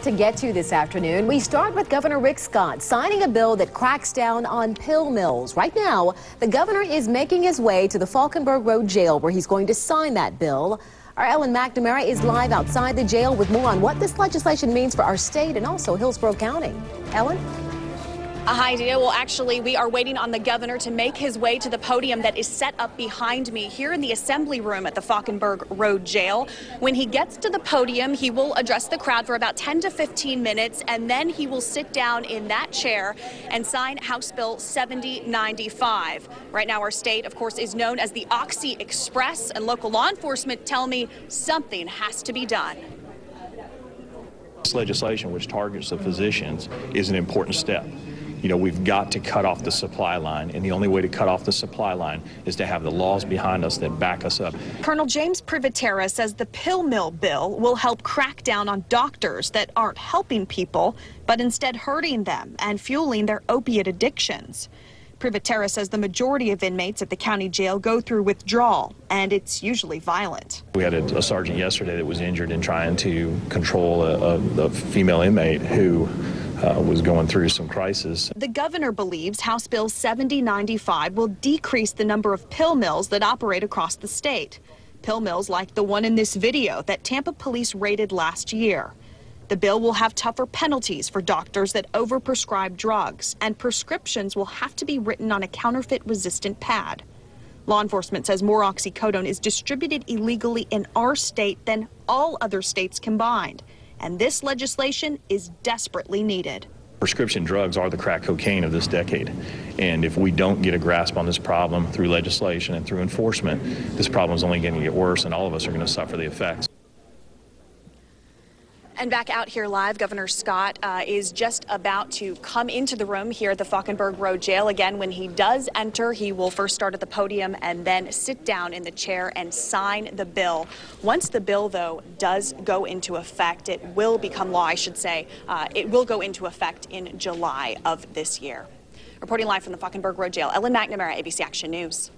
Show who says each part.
Speaker 1: To get to this afternoon, we start with Governor Rick Scott signing a bill that cracks down on pill mills. Right now, the governor is making his way to the Falkenberg Road Jail where he's going to sign that bill. Our Ellen McNamara is live outside the jail with more on what this legislation means for our state and also Hillsborough County. Ellen?
Speaker 2: Hi, Dia. Well, actually, we are waiting on the governor to make his way to the podium that is set up behind me here in the assembly room at the Falkenberg Road Jail. When he gets to the podium, he will address the crowd for about 10 to 15 minutes, and then he will sit down in that chair and sign House Bill 7095. Right now, our state, of course, is known as the Oxy Express, and local law enforcement tell me something has to be done.
Speaker 3: This legislation, which targets the physicians, is an important step. You know, we've got to cut off the supply line, and the only way to cut off the supply line is to have the laws behind us that back us up.
Speaker 2: Colonel James Privatera says the pill mill bill will help crack down on doctors that aren't helping people, but instead hurting them and fueling their opiate addictions. Privatera says the majority of inmates at the county jail go through withdrawal, and it's usually violent.
Speaker 3: We had a sergeant yesterday that was injured in trying to control a female inmate who was going through some crisis.
Speaker 2: The governor believes House Bill 7095 will decrease the number of pill mills that operate across the state. Pill mills like the one in this video that Tampa police raided last year. The bill will have tougher penalties for doctors that over-prescribe drugs, and prescriptions will have to be written on a counterfeit-resistant pad. Law enforcement says more oxycodone is distributed illegally in our state than all other states combined, and this legislation is desperately needed.
Speaker 3: Prescription drugs are the crack cocaine of this decade, and if we don't get a grasp on this problem through legislation and through enforcement, this problem is only going to get worse, and all of us are going to suffer the effects.
Speaker 2: And back out here live, Governor Scott is just about to come into the room here at the Falkenberg Road Jail. Again, when he does enter, he will first start at the podium and then sit down in the chair and sign the bill. Once the bill, though, does go into effect, it will become law, I should say. It will go into effect in July of this year. Reporting live from the Falkenberg Road Jail, Ellen McNamara, ABC Action News.